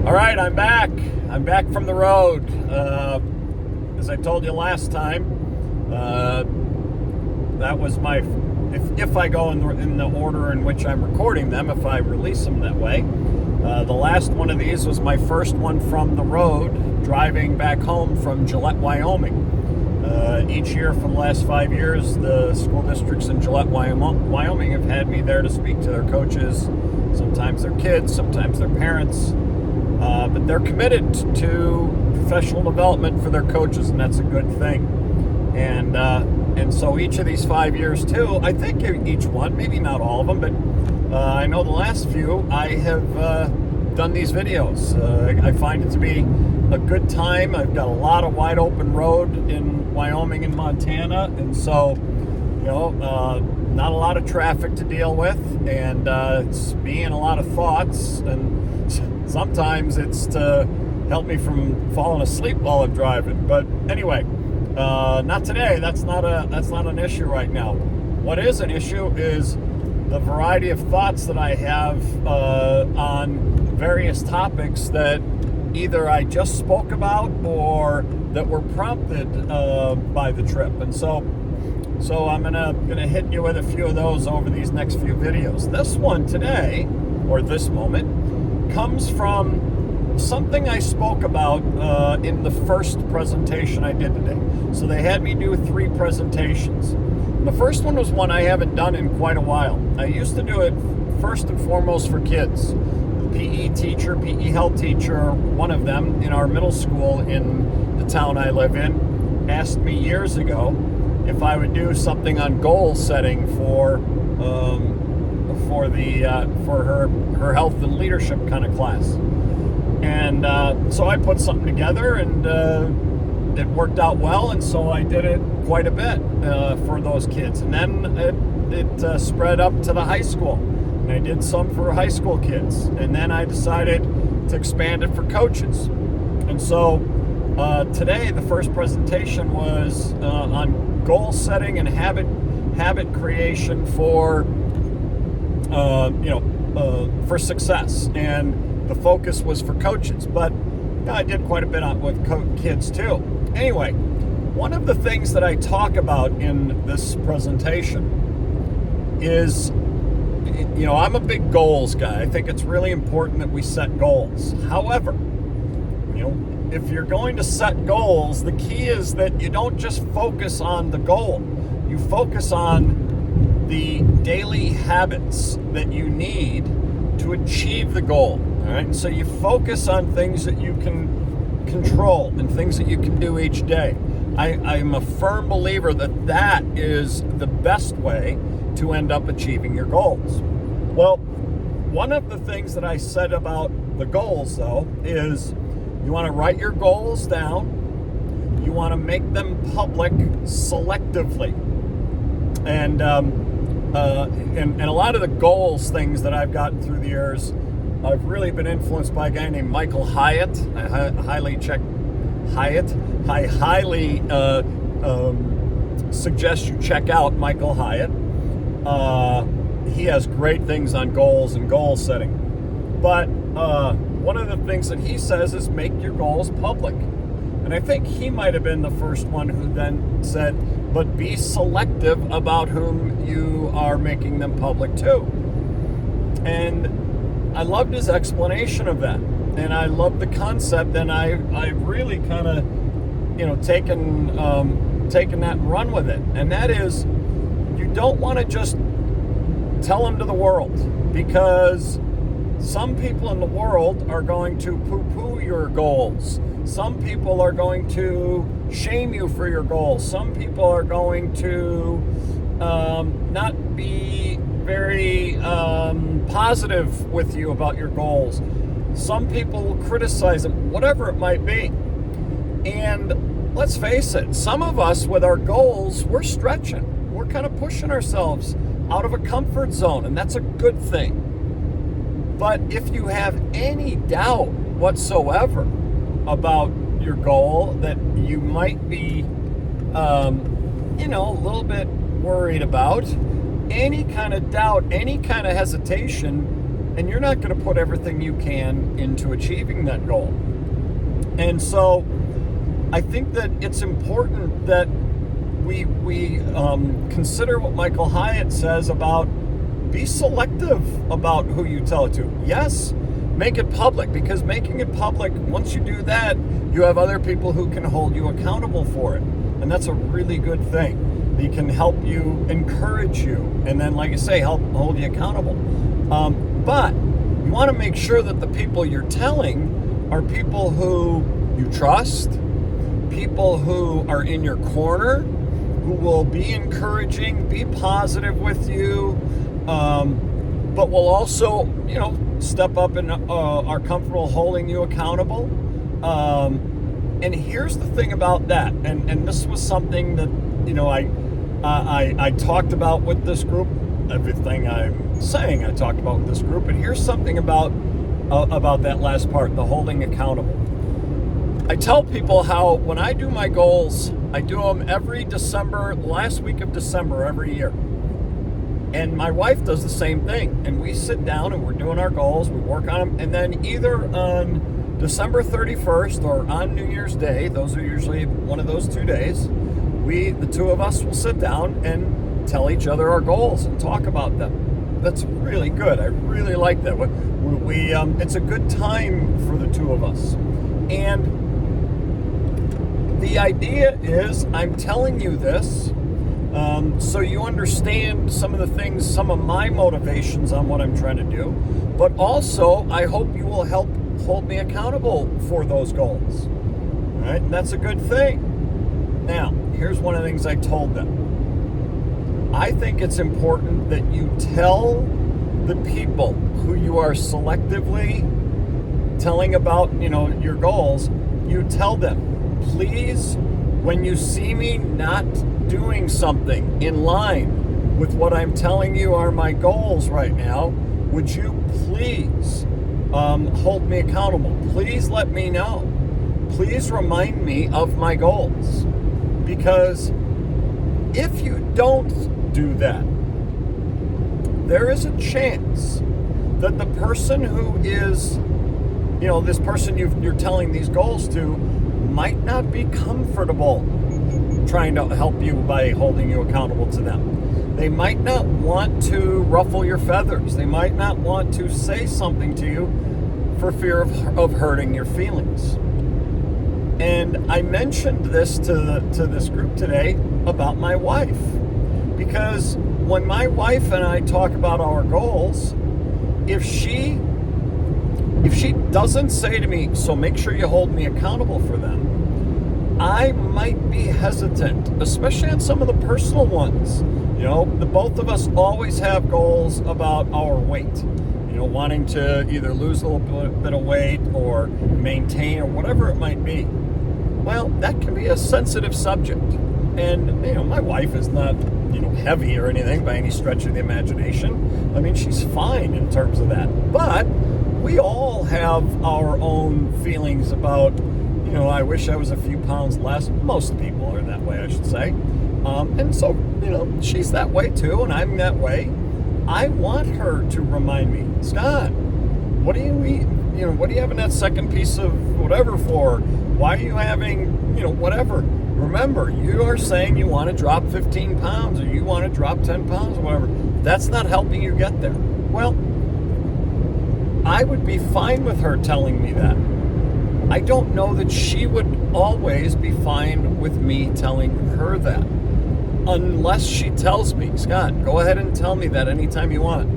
All right, I'm back. I'm back from the road. As I told you last time, that was my. If I go in the order in which I'm recording them, if I release them that way, the last one of these was my first one from the road, driving back home from Gillette, Wyoming. Each year for the last 5 years, the school districts in Gillette, Wyoming have had me there to speak to their coaches, sometimes their kids, sometimes their parents. But they're committed to professional development for their coaches, and that's a good thing. And so each of these 5 years too, I think each one, maybe not all of them, but I know the last few, I have done these videos. I find it to be a good time. I've got a lot of wide open road in Wyoming and Montana, and so not a lot of traffic to deal with, and it's me and a lot of thoughts, and sometimes it's to help me from falling asleep while I'm driving. But anyway, not today. That's not an issue right now. What is an issue is the variety of thoughts that I have on various topics that either I just spoke about or that were prompted by the trip. And so I'm gonna hit you with a few of those over these next few videos. This one today, or this moment, comes from something I spoke about in the first presentation I did today. So they had me do 3 presentations. The first one was one I haven't done in quite a while. I used to do it first and foremost for kids. PE teacher, PE health teacher, one of them in our middle school in the town I live in, asked me years ago if I would do something on goal setting for her health and leadership kind of class. And so I put something together, and it worked out well, and so I did it quite a bit for those kids. And then it spread up to the high school, and I did some for high school kids. And then I decided to expand it for coaches. And so today, the first presentation was on goal setting and habit creation for for success, and the focus was for coaches, but I did quite a bit with kids too. Anyway, one of the things that I talk about in this presentation is, I'm a big goals guy. I think it's really important that we set goals. However, if you're going to set goals, the key is that you don't just focus on the goal. You focus on the daily habits that you need to achieve the goal. All right, and so you focus on things that you can control and things that you can do each day. I'm a firm believer that is the best way to end up achieving your goals. Well, one of the things that I said about the goals, though, is you want to write your goals down. You want to make them public selectively. And a lot of the goals things that I've gotten through the years, I've really been influenced by a guy named Michael Hyatt. I highly suggest you check out Michael Hyatt. He has great things on goals and goal setting. But one of the things that he says is make your goals public. And I think he might have been the first one who then said, but be selective about whom you are making them public to. And I loved his explanation of that. And I loved the concept, and I really kind of, taken that and run with it. And that is, you don't want to just tell them to the world, because some people in the world are going to poo-poo your goals. Some people are going to shame you for your goals. Some people are going to not be very positive with you about your goals. Some people will criticize them, whatever it might be. And let's face it, some of us with our goals, we're stretching. We're kind of pushing ourselves out of a comfort zone, and that's a good thing. But if you have any doubt whatsoever about your goal that you might be, a little bit worried about, any kind of doubt, any kind of hesitation and you're not going to put everything you can into achieving that goal. And so I think that it's important that we consider what Michael Hyatt says about be selective about who you tell it to. Yes, make it public, because making it public, once you do that, you have other people who can hold you accountable for it. And that's a really good thing. They can help you, encourage you, and then, like I say, help hold you accountable. But you want to make sure that the people you're telling are people who you trust, people who are in your corner, who will be encouraging, be positive with you, but will also, step up and are comfortable holding you accountable. And here's the thing about that, and this was something that, I talked about with this group. Everything I'm saying I talked about with this group, and here's something about that last part, the holding accountable. I tell people how when I do my goals, I do them every December, last week of December every year. And my wife does the same thing. And we sit down and we're doing our goals, we work on them, and then either on December 31st or on New Year's Day, those are usually one of those 2 days, the two of us will sit down and tell each other our goals and talk about them. That's really good. I really like that. It's a good time for the two of us. And the idea is, I'm telling you this so you understand some of the things, some of my motivations on what I'm trying to do, but also I hope you will help hold me accountable for those goals. All right? And that's a good thing. Now, here's one of the things I told them. I think it's important that you tell the people who you are selectively telling about, your goals, you tell them, please, when you see me not doing something in line with what I'm telling you are my goals right now, would you please hold me accountable? Please let me know. Please remind me of my goals. Because if you don't do that, there is a chance that the person who is, this person you're telling these goals to might not be comfortable trying to help you by holding you accountable to them. They might not want to ruffle your feathers. They might not want to say something to you for fear of hurting your feelings. And I mentioned this to this group today about my wife. Because when my wife and I talk about our goals, if she doesn't say to me, so make sure you hold me accountable for them, I might be hesitant, especially on some of the personal ones. The both of us always have goals about our weight. Wanting to either lose a little bit of weight or maintain or whatever it might be. Well, that can be a sensitive subject. And, my wife is not, heavy or anything by any stretch of the imagination. I mean, she's fine in terms of that. But we all have our own feelings about, I wish I was a few pounds less. Most people are that way, I should say. And so, she's that way too, and I'm that way. I want her to remind me, Scott, what do you eat? What are you having that second piece of whatever for? Why are you having, whatever? Remember, you are saying you want to drop 15 pounds or you want to drop 10 pounds or whatever. That's not helping you get there. Well, I would be fine with her telling me that. I don't know that she would always be fine with me telling her that. Unless she tells me, Scott, go ahead and tell me that anytime you want.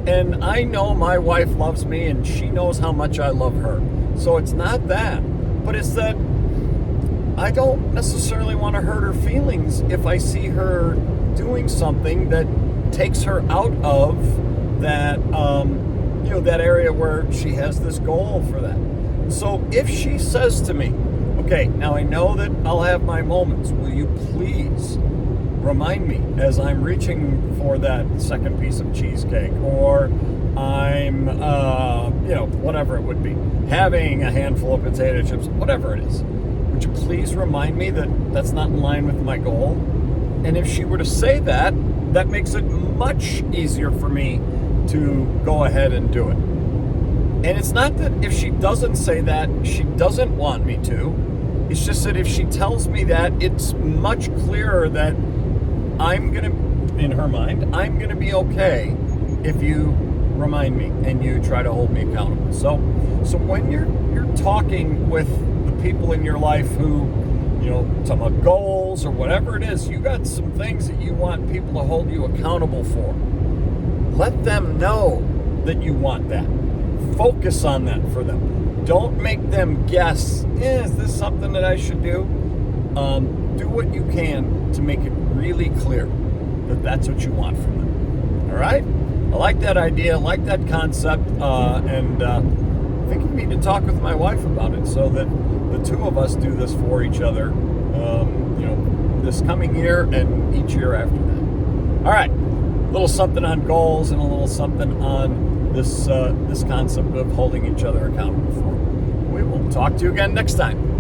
And I know my wife loves me and she knows how much I love her. So it's not that, but it's that I don't necessarily want to hurt her feelings if I see her doing something that takes her out of that, that area where she has this goal for that. So if she says to me, okay, now I know that I'll have my moments. Will you please remind me as I'm reaching for that second piece of cheesecake, or I'm, whatever it would be, having a handful of potato chips, whatever it is. Would you please remind me that that's not in line with my goal? And if she were to say that, that makes it much easier for me to go ahead and do it. And it's not that if she doesn't say that, she doesn't want me to. It's just that if she tells me that, it's much clearer that I'm going to, in her mind, I'm going to be okay if you remind me and you try to hold me accountable. So when you're talking with the people in your life who, talking about goals or whatever it is, you got some things that you want people to hold you accountable for. Let them know that you want that. Focus on that for them. Don't make them guess, is this something that I should do? Do what you can to make it really clear that that's what you want from them. All right? I like that idea, I like that concept, and I think you need to talk with my wife about it so that the two of us do this for each other, this coming year and each year after that. All right, a little something on goals and a little something on this concept of holding each other accountable for. We will talk to you again next time.